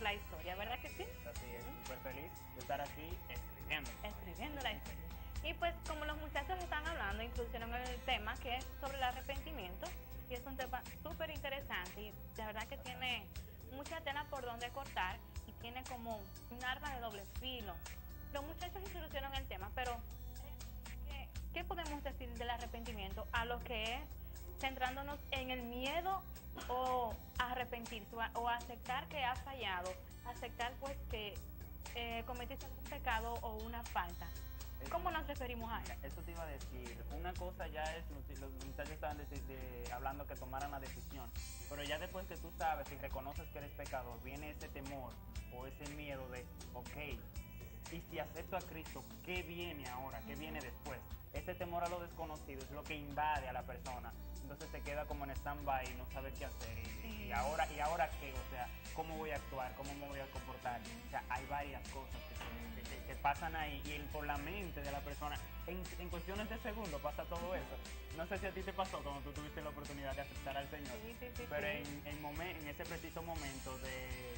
la historia, ¿verdad que sí? Así es, súper feliz de estar aquí escribiendo. Escribiendo la historia. Y pues como los muchachos están hablando, introducieron el tema que es sobre el arrepentimiento, y es un tema súper interesante y de verdad que tiene mucha tela por donde cortar y tiene como un arma de doble filo. Los muchachos introdujeron el tema, pero ¿qué podemos decir del arrepentimiento a lo que es centrándonos en el miedo o arrepentirse o aceptar que has fallado, aceptar pues que cometiste un pecado o una falta? ¿Cómo nos referimos a eso? Eso te iba a decir. Una cosa ya es, los muchachos estaban hablando que tomaran la decisión, pero ya después que tú sabes y reconoces que eres pecador, viene ese temor o ese miedo de, ok, y si acepto a Cristo, ¿qué viene ahora? ¿Qué viene después? Ese temor a lo desconocido es lo que invade a la persona. Entonces se queda como en stand-by y no sabe qué hacer. ¿Y ahora qué? O sea, ¿cómo voy a actuar? ¿Cómo me voy a comportar? O sea, hay varias cosas que pasan ahí y por la mente de la persona. En cuestiones de segundos pasa todo eso. No sé si a ti te pasó cuando tú tuviste la oportunidad de aceptar al Señor. Sí. Pero en ese preciso momento de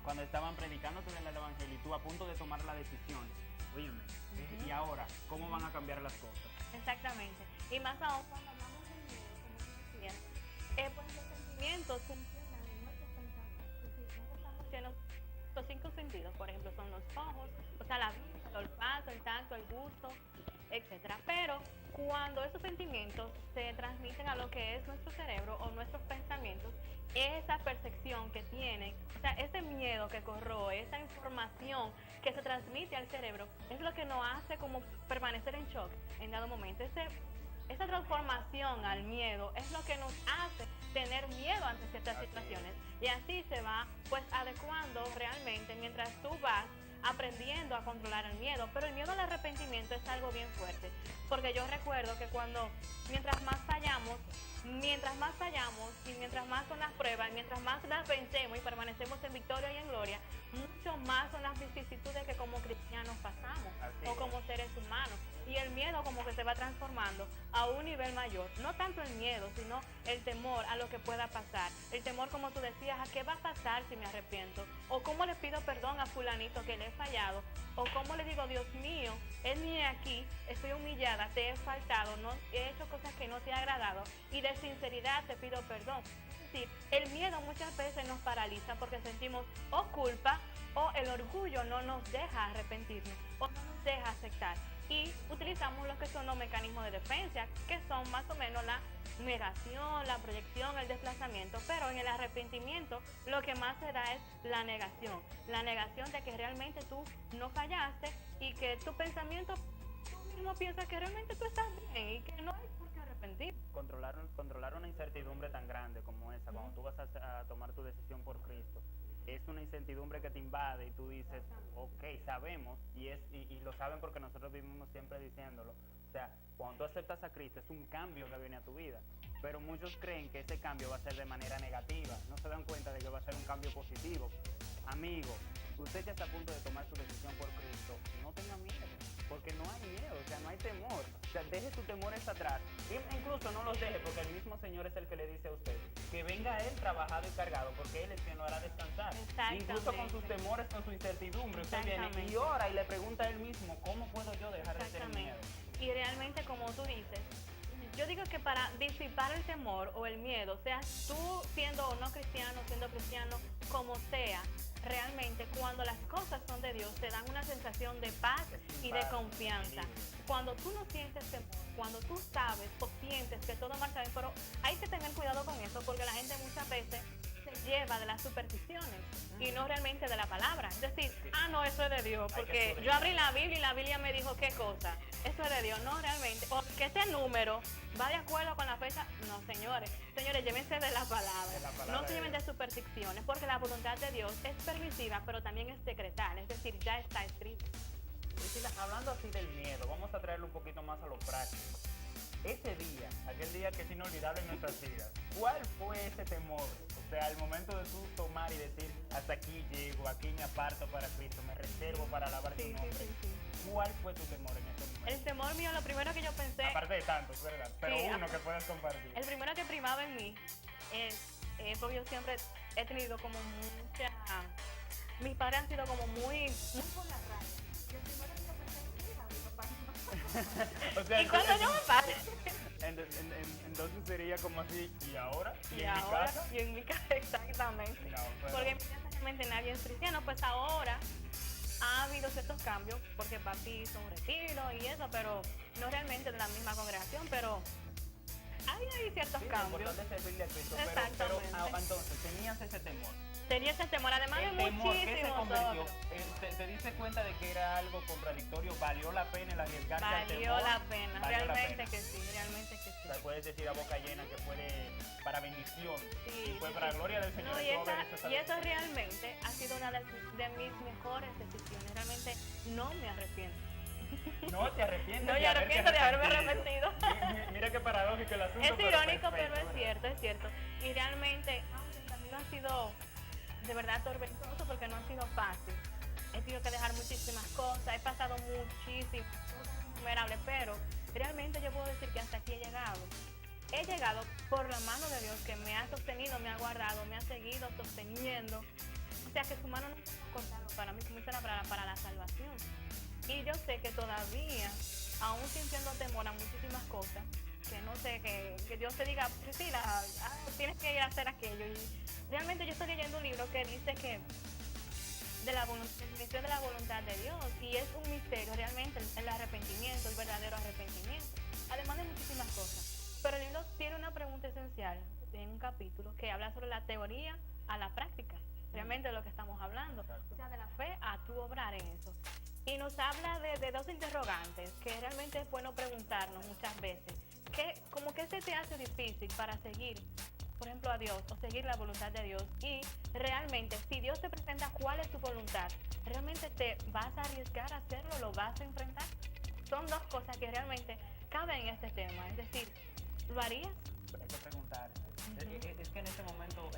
cuando estaban predicándote del Evangelio y tú a punto de tomar la decisión, oíme, ¿y ahora cómo van a cambiar las cosas? Exactamente. Y más aún cuando hablamos del miedo, como tú decías, pues los sentimientos funcionan en nuestros pensamientos. Es decir, nosotros estamos llenos los cinco sentidos, por ejemplo, son los ojos, o sea, la vista, el olfato, el tacto, el gusto, etcétera. Pero cuando esos sentimientos se transmiten a lo que es nuestro cerebro o nuestros pensamientos, esa percepción que tienen, o sea, ese miedo que corroe, esa información que se transmite al cerebro, es lo que nos hace como permanecer en shock en dado momento. Esa transformación al miedo es lo que nos hace tener miedo ante ciertas situaciones, y así se va pues adecuando realmente mientras tú vas aprendiendo a controlar el miedo. Pero el miedo al arrepentimiento es algo bien fuerte, porque yo recuerdo que mientras más fallamos y mientras más son las pruebas, mientras más las vencemos y permanecemos en victoria y en gloria, mucho más son las vicisitudes que como cristianos pasamos o como seres humanos. Y el miedo como que se va transformando a un nivel mayor. No tanto el miedo, sino el temor a lo que pueda pasar. El temor, como tú decías, a qué va a pasar si me arrepiento. O cómo le pido perdón a fulanito que le he fallado. O cómo le digo, Dios mío, él ni aquí, estoy humillada, te he faltado, no he hecho cosas que no te ha agradado. Y de sinceridad te pido perdón. Es decir, el miedo muchas veces nos paraliza porque sentimos o culpa o el orgullo no nos deja arrepentirnos o no nos deja aceptar. Y utilizamos lo que son los mecanismos de defensa, que son más o menos la negación, la proyección, el desplazamiento. Pero en el arrepentimiento lo que más se da es la negación de que realmente tú no fallaste y que tu pensamiento, tú mismo piensas que realmente tú estás bien y que no hay por qué arrepentir. Controlar una incertidumbre tan grande como esa, cuando tú vas a tomar tu decisión por Cristo, es una incertidumbre que te invade y tú dices, ok, sabemos, y lo saben porque nosotros vivimos siempre diciéndolo. O sea, cuando tú aceptas a Cristo es un cambio que viene a tu vida, pero muchos creen que ese cambio va a ser de manera negativa, no se dan cuenta de que va a ser un cambio positivo. Amigo, usted ya está a punto de tomar su decisión por Cristo, no tenga miedo, porque no hay miedo, o sea, no hay temor. O sea, deje sus temores atrás. Incluso no los deje, porque el mismo Señor es el que le dice a usted que venga Él trabajado y cargado, porque Él es quien lo hará descansar. Incluso con sus temores, con su incertidumbre, usted viene y ora y le pregunta a Él mismo, ¿cómo puedo yo dejar de tener miedo? Y realmente, como tú dices, yo digo que para disipar el temor o el miedo, seas tú siendo o no cristiano, siendo cristiano, como sea, realmente cuando las cosas son de Dios te dan una sensación de paz y de confianza. Cuando tú no sientes temor, cuando tú sabes o sientes que todo marcha bien, pero hay que tener cuidado con eso porque la gente muchas veces se lleva de las supersticiones y no realmente de la palabra. Es decir, no, eso es de Dios, porque yo abrí la Biblia y la Biblia me dijo qué cosa. Eso es de Dios, no realmente. O que este número va de acuerdo con la fecha. No, señores, llévense de la palabra. No se lleven de supersticiones, porque la voluntad de Dios es permisiva, pero también es decretal, es decir, ya está escrito. Priscila, hablando así del miedo, vamos a traerlo un poquito más a lo práctico. Ese día, aquel día que es inolvidable en nuestras vidas, ¿cuál fue ese temor? O sea, el momento de tú tomar y decir, hasta aquí llego, aquí me aparto para Cristo, me reservo para alabar su nombre. ¿Cuál fue tu temor en ese momento? El temor mío, lo primero que yo pensé... Aparte de tantos, ¿verdad? Pero uno que puedas compartir. El primero que primaba en mí es, porque yo siempre he tenido como mucha ah, mis padres han sido como muy por la raya. Yo primero que pensé, mira, mi papá no. O sea, Y cuando yo me pare, entonces sería como así, ¿y ahora? y en mi ahora, casa? y en mi casa, exactamente. No, pero- Porque en mi casa realmente nadie es cristiano, pues ahora ha habido ciertos cambios, porque papi hizo un retiro y eso, pero no realmente de la misma congregación, pero hay ciertos Sí, lo cambios. importante es servirle a Cristo, pero Exactamente. entonces tenías ese temor. Tenía ese temor, además de El temor que se muchísimos convirtió, otros. te diste cuenta de que era algo contradictorio, valió la pena el arriesgarse al Valió temor. la pena, Valió la realmente pena. que sí, realmente que O sí. sea, puedes decir a boca llena que fue para bendición Sí, y fue sí, para sí. gloria del Señor. No, y, tú haber hecho esa y eso decisión. realmente ha sido una de mis mejores decisiones. Realmente no me arrepiento. No te arrepientes No de me haberte arrepiento de haberme arrepentido. Mira qué paradójico el asunto. Es pero irónico, pero perfecto, es cierto, es cierto. Y realmente, aunque el camino ha sido de verdad tormentoso porque no ha sido fácil. He tenido que dejar muchísimas cosas, he pasado muchísimas cosas innumerables, pero realmente yo puedo decir que hasta aquí he llegado. He llegado por la mano de Dios que me ha sostenido, me ha guardado, me ha seguido sosteniendo. O sea que su mano no ha cortado para mí, como dice la palabra, para la salvación. Y yo sé que todavía, aún sintiendo temor a muchísimas cosas, que no sé, que Dios te diga, Priscila, tienes que ir a hacer aquello. Y realmente yo estoy leyendo un libro que dice que el misterio de la voluntad de Dios, y es un misterio realmente el arrepentimiento, el verdadero arrepentimiento, además de muchísimas cosas. Pero el libro tiene una pregunta esencial en un capítulo que habla sobre la teoría a la práctica, realmente de lo que estamos hablando, o sea, de la fe a tu obrar en eso. Y nos habla de dos interrogantes que realmente es bueno preguntarnos muchas veces. Como que se te hace difícil para seguir, por ejemplo, a Dios o seguir la voluntad de Dios? Y realmente, si Dios te presenta cuál es tu voluntad, ¿realmente te vas a arriesgar a hacerlo? ¿Lo vas a enfrentar? Son dos cosas que realmente caben en este tema. Es decir, ¿lo harías? Pero hay que preguntarse. Es que en ese momento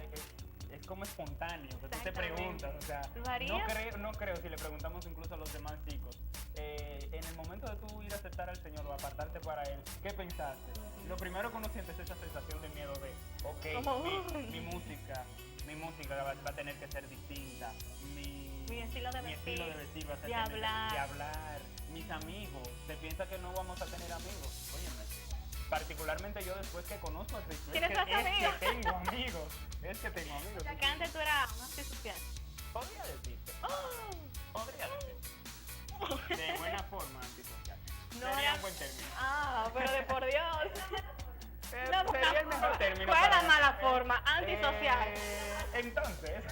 es como espontáneo, que tú te Exactamente. preguntas, o sea, ¿Lo harías? no creo si le preguntamos incluso a los demás chicos, en el momento de tú ir a aceptar al Señor o apartarte para Él, ¿qué pensaste? Lo primero que uno siente es esa sensación de miedo de, ok, Como, mi música va a tener que ser distinta, mi estilo de mi vestir, estilo de vestir va a ser de hablar. de hablar, mis amigos, se piensa que no vamos a tener amigos, óyeme. Particularmente yo después que conozco a Cristo, es ¿Tienes que amigos? tengo amigos, es que tengo amigos. O sea, que antes tú eras más antisocial. Podría decirte, ¡Oh! podría decirte. De buena forma antisocial. No Sería era- un buen término. Pero de por Dios. Sería el mejor término. ¿Cuál es la para- mala forma? Antisocial. Entonces,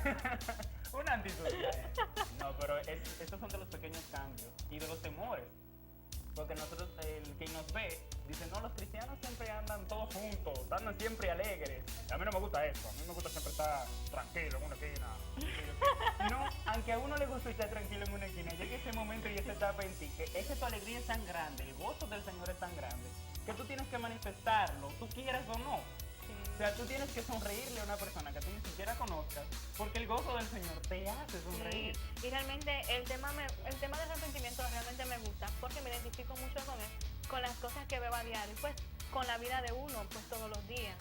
un antisocial. No, pero estos son de los pequeños cambios y de los temores. Porque nosotros, el que nos ve, dice, no, los cristianos siempre andan todos juntos, andan siempre alegres. A mí no me gusta eso, a mí me gusta siempre estar tranquilo en una esquina. No, aunque a uno le gusta estar tranquilo en una esquina, llega ese momento y esa etapa en ti, que es que tu alegría es tan grande, el gozo del Señor es tan grande, que tú tienes que manifestarlo, tú quieras o no. O sea, tú tienes que sonreírle a una persona que tú ni siquiera conozcas, porque el gozo del Señor te hace sonreír. Sí, y realmente el tema del arrepentimiento realmente me gusta porque me identifico mucho con las cosas que veo a diario, pues con la vida de uno, pues todos los días.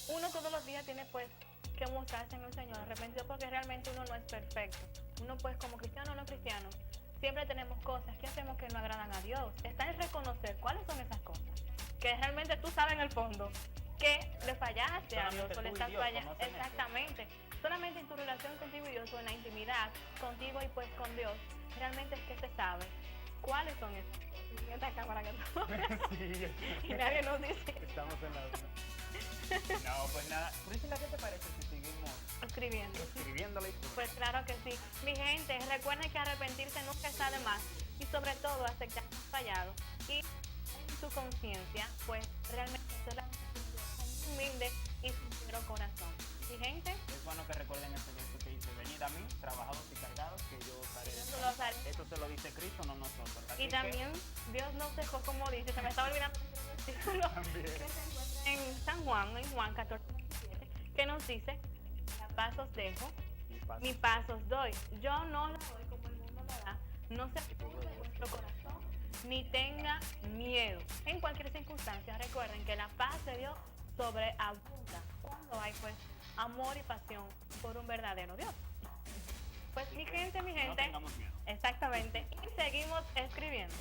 Uno todos los días tiene pues que mostrarse en el Señor arrepentido porque realmente uno no es perfecto. Uno pues como cristiano o no cristiano, siempre tenemos cosas que hacemos que no agradan a Dios. Está en reconocer cuáles son esas cosas, que realmente tú sabes en el fondo que le fallaste a Dios Solamente o le tú y estás Dios fallando. conocen eso. Exactamente. Solamente en tu relación contigo y Dios o en la intimidad contigo y pues con Dios, realmente es que se sabe cuáles son esas cosas. En esta cámara que estamos Sí, y nadie nos dice estamos en la otra. No, pues nada. Priscila, ¿qué te parece si seguimos escribiendo. escribiendo la historia? Pues claro que sí. Mi gente, recuerden que arrepentirse nunca está de más y sobre todo aceptar que has fallado y en tu conciencia, pues realmente ser la humilde y sincero corazón. Mi gente, Es bueno que recuerden este verso que dice, venid a mí, trabajados y cargados, que yo os haré Yo los haré. descansar. Eso se lo dice Cristo, no nosotros. Así y también Dios nos dejó, como dice, se me está olvidando el versículo También. que se encuentra en San Juan, en Juan 14:27, que nos dice, a paz os dejo, mi paz os doy. Yo no la doy como el mundo la da. No se turbe vuestro corazón, ni tenga miedo. En cualquier circunstancia, recuerden que la paz de Dios sobreabunda cuando hay pues amor y pasión por un verdadero Dios. Pues mi gente, No tengamos miedo. exactamente. Y seguimos escribiendo.